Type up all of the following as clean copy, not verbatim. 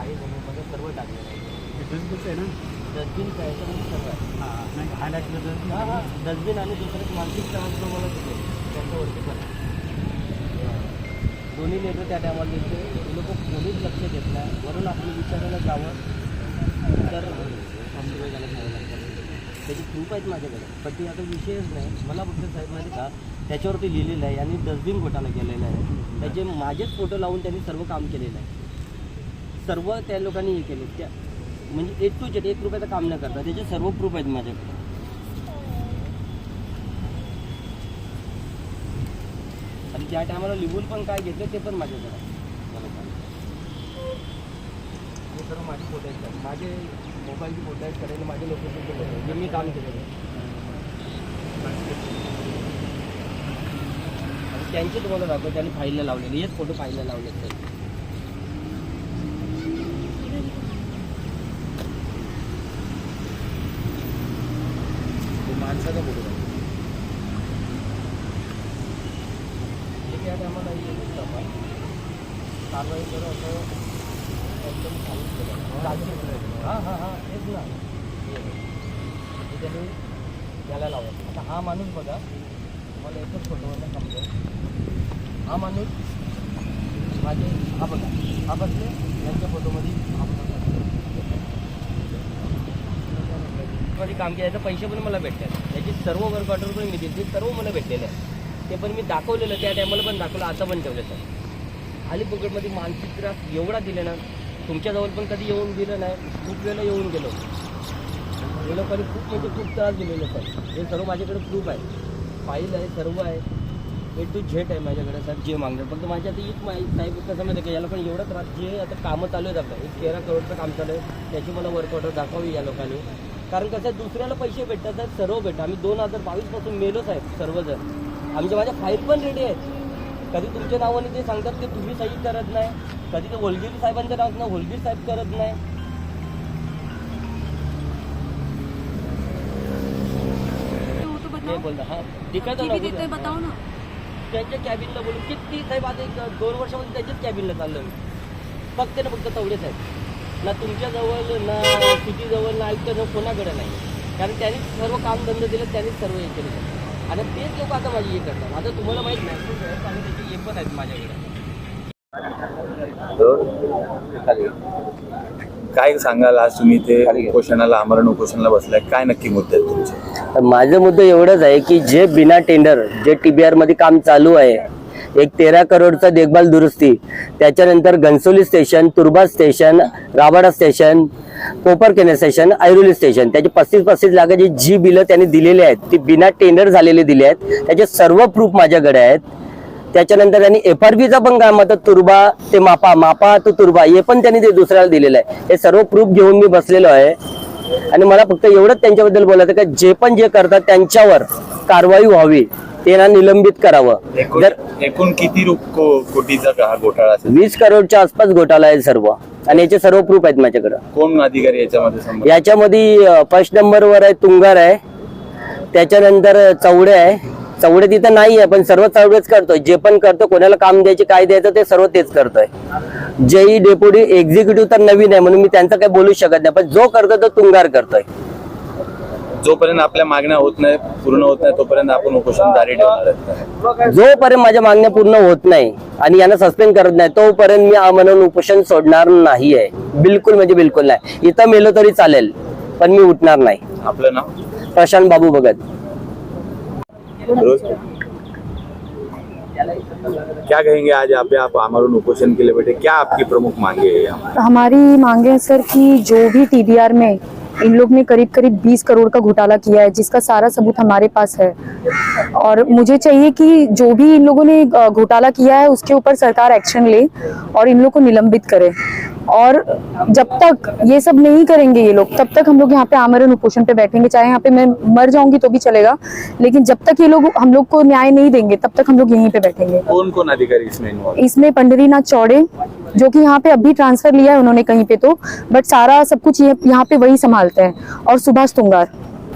काही मध्ये सर्व टाकलेलं आहे. डस्टबिनचं आहे ना, डस्टबिनचं आहे तर सर्व आहे. हां नाही हायलाईटलं हां हां डस्टबिन आणि दुसरं एक मानसिक त्रास जो मला तिथे त्यांच्यावरती पण आहे. दोन्ही लेटर त्या टायमाला दिसते. ते लोक कोणीच लक्ष देत नाही. वरून आपण विचारायला जावं तर घ्यायला घ्यावं लागतं. त्याची प्रूफ आहेत माझ्याकडे, पण ती आता विषयच नाही. मला फक्त साहेब माहिती का त्याच्यावरती लिहिलेलं आहे आणि डस्टबिन घोटाळा केलेला आहे. त्याचे माझेच फोटो लावून त्यांनी सर्व काम केलेलं आहे. सर्व त्या लोकांनी हे केले. त्या म्हणजे A to Z 1 रुपयाचं काम न करता त्याचे सर्व प्रूफ आहेत माझ्याकडे. आणि ज्या टायमाला लिहून पण काय घेतलं ते पण माझ्याकडे आहे. हे सर्व माझे फोटो आहेत. माझे मोबाईलचे फोटो आहेत करायला माझे लोकेशनचे फोटो आहेत जे मी काम केलेलं आहे. आणि त्यांचे तुम्हाला दाखवतो त्यांनी फाईलला लावलेले. हेच फोटो फाईलला लावले. माणसाचा फोटो आहे. हे त्या टायमाला येत आपण कारवाई करू असं एकदम सांगितलं. हां हां हां तेच ना. हे त्यांनी याला लावलं. आता हा माणूस बघा तुम्हाला एकच फोटोवरनं समजेल. हा माणूस माझे हा बघा हा बसले यांच्या फोटोमध्ये मध्ये काम केल्याचं पैसे पण मला भेटतात. त्याची सर्व वर्क ऑर्डर पण मी दिली. सर्व मला भेटलेले आहे. ते पण मी दाखवलेलं त्या टायमाला पण दाखवलं आता पण ठेवलं सर. अलिबागमध्ये मानसिक त्रास एवढा दिले ना तुमच्याजवळ पण कधी येऊन दिलं नाही. खूप वेळेला येऊन गेलो. हे लोकांनी खूप म्हणजे खूप त्रास दिलेले सर. हे सर्व माझ्याकडे प्रूफ आहे. फाईल आहे सर्व आहे. A to Z आहे माझ्याकडे सर. जे मागणं फक्त माझ्या आता एक साहेब कसं माहिती की याला पण एवढा त्रास जे आता कामं चालू आहेत आपलं 13 करोडचं काम चालू आहे त्याची मला वर्क ऑर्डर दाखवावी या लोकांनी. कारण कसं दुसऱ्याला पैसे भेटतात साहेब सर्व भेटतात. आम्ही 2022 पासून मेलो साहेब सर्वजण. माझ्या फाईल पण रेडी आहेत. कधी तुमच्या नावाने ते सांगतात की तुम्ही सही करत नाही. कधी तर होलगिरी साहेबांच्या नावानं होलगिरी साहेब करत नाही. नाही बोलता हां ठीक बताओ ना. त्यांच्या कॅबिनला बोलून किती साहेब आता 2 वर्षामध्ये त्यांच्याच कॅबिनला चाललो मी. फक्त ना फक्त तेवढे साहेब. ना तुमच्याजवळ ना सिटीजवळ ना आयुक्ताजवळ कोणाकडे नाही. कारण त्यांनीच सर्व कामधंदा दिलं. त्यांनीच सर्व हे केलं. आता तेच लोक आता माझी हे करतात. आता तुम्हाला माहीत नाही आणि त्याचे हे पण आहेत माझ्याकडे. काय सांगाल आज तुम्ही ते उपोषणाला आमरण उपोषणाला बसलाय, काय नक्की मुद्दे आहेत तुमचे? माझं मुद्दा एवढंच आहे की जे बिना टेंडर जे TBR मध्ये काम चालू आहे एक 13 करोडचा देखभाल दुरुस्ती, त्याच्यानंतर घनसोली स्टेशन, तुर्बा station, Rabale station, Koparkhairane station, Airoli station त्याची 35-35 लाखाची जी बिलं त्यांनी दिलेली आहेत ती बिना टेंडर झालेले दिले आहेत. त्याचे सर्व प्रूफ माझ्याकडे आहेत. त्याच्यानंतर त्यांनी FRBचा पण काम आता तुर्बा ते मापा तो तुर्बा हे पण त्यांनी ते दुसऱ्याला दिलेलं आहे. हे सर्व प्रूफ घेऊन मी बसलेलो आहे. आणि मला फक्त एवढंच त्यांच्याबद्दल बोलायचं की जे पण जे करतात त्यांच्यावर कारवाई व्हावी. ते ना निलंबित करावं. जर एकूण किती कोटीचा हा घोटाळा असेल? 20 करोडच्या आसपास घोटाळा आहे सर्व. आणि याचे सर्व प्रूफ आहेत माझ्याकडे. कोण अधिकारी याच्यामध्ये? याच्यामध्ये फर्स्ट नंबरवर आहे तुंगार आहे. त्याच्यानंतर चौडे आहे. चौडे तिथं नाही आहे पण सर्व चौडेच करतोय. जे पण करतो कोणाला काम द्यायचे काय द्यायचं ते सर्व तेच करतोय. जेई डेप्युटी एक्झिक्युटिव्ह तर नवीन आहे म्हणून मी त्यांचं काही बोलू शकत नाही. पण जो करतो तो तुंगार करतोय. जोपर्यंत आपल्या मागण्या होत नाही पूर्ण होत नाही तोपर्यंत आपण उपोषण जारी ठेवणार आहेत. जोपर्यंत माझ्या मागण्या पूर्ण होत नाही आणि यांना सस्पेंड करत नाही तोपर्यंत मी आमरण उपोषण सोडणार नाही आहे. बिलकुल म्हणजे बिलकुल नाही. इथं मेलो तरी चालेल पण मी उठणार नाही. आपलं नाव? प्रशांत बाबू भगत. क्या कहेंगे आज आप आमरण उपोषण के लिए बैठे, क्या आपकी प्रमुख मांगे है? हमारी मांगे है सर कि जो भी TBR में इन लोग ने करीब 20 करोड़ का घोटाला किया है जिसका सारा सबूत हमारे पास है. और मुझे चाहिए कि जो भी इन लोगों ने घोटाला किया है उसके ऊपर सरकार एक्शन ले और इन लोग को निलंबित करे. और जब तक ये सब नहीं करेंगे ये लोग तब तक हम लोग यहाँ पे आमरण उपोषण पे बैठेंगे. चाहे यहाँ पे मैं मर जाऊंगी तो भी चलेगा लेकिन जब तक ये लोग हम लोग को न्याय नहीं देंगे तब तक हम लोग यहीं पे बैठेंगे. कौन कौन अधिकारी इसमें इन्वॉल्व? इसमें पंडरीनाथ चौड़े जो कि यहाँ पे अभी ट्रांसफर लिया है उन्होंने कहीं पे तो बट सारा सब कुछ यहाँ पे वही संभालते हैं. और सुभाष तुंगार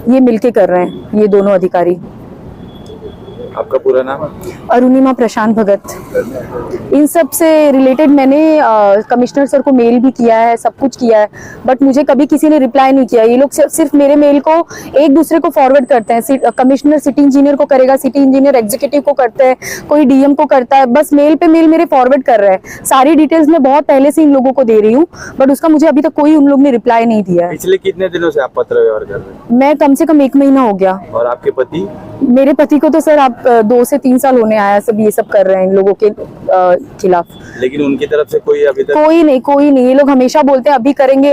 ये मिलके कर रहे हैं ये दोनों अधिकारी. आपका पूरा नाम? Arunima Prashant Bhagat. In sub say related Maine commissioner sir को मेल भी किया है, सब कुछ किया है, बट मुझे कभी किसी ने रिप्लाई नहीं किया। ये लोग सिर्फ मेरे मेल को एक दूसरे को फॉरवर्ड करते हैं। कमिश्नर सिटी इंजीनियर को करेगा, सिटी इंजीनियर एग्जीक्यूटिव को करते हैं, कोई डीएम को करता है, बस मेल पे मेल मेरे फॉरवर्ड कर रहा है। सारी डिटेल्स मैं बहुत पहले से इन लोगों को दे रही हूँ, बट उसका मुझे अभी तक कोई उन लोग ने रिप्लाई नहीं दिया है। पिछले कितने दिनों से आप पत्र व्यवहार कर रहे हैं? मैं कम से कम 1 महीना हो गया। और आपके पति? मेरे पति को तो सर आप 2 से 3 साल होने आया, सब ये सब कर रहे हैं इन लोगों के खिलाफ। लेकिन उनकी तरफ से कोई अभी तक? कोई नहीं। ये लोग हमेशा बोलते हैं अभी करेंगे,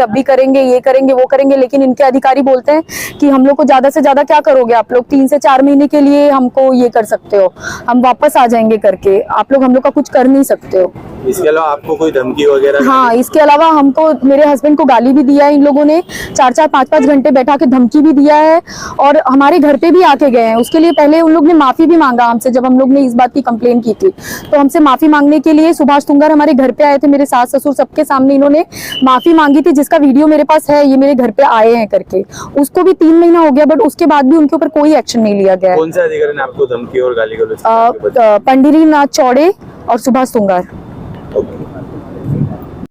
ये करेंगे, वो करेंगे, लेकिन इनके अधिकारी बोलते हैं कि हम लोग को ज्यादा से ज्यादा क्या करोगे आप लोग, 3 से 4 महीने के लिए हमको ये कर सकते हो, हम वापस आ जाएंगे करके, आप लोग हम लोग का कुछ कर नहीं सकते हो। इसके अलावा आपको कोई धमकी वगैरह? हाँ, इसके अलावा हमको, मेरे हस्बैंड को गाली भी दिया है इन लोगों ने, 4-4, 5-5 घंटे बैठा के धमकी भी दिया है, और हमारे घर पे भी आके गए हैं। उसके लिए पहले उन लोग ने माफी भी मांगा हमसे, जब हम लोग ने इस बात की कंप्लेन की थी, तो हमसे माफी मांगने के लिए सुभाष तुंगार हमारे घर पे आए थे, मेरे सास ससुर सबके सामने इन्होंने माफी मांगी थी, जिसका वीडियो मेरे पास है, ये मेरे घर पे आए हैं करके। उसको भी 3 महीना हो गया, बट उसके बाद भी उनके ऊपर कोई एक्शन नहीं लिया गया है। कौन से अधिकारी ने आपको धमकी और गाली गलौज? पंडिरीनाथ चौड़े और सुभाष तुंगार।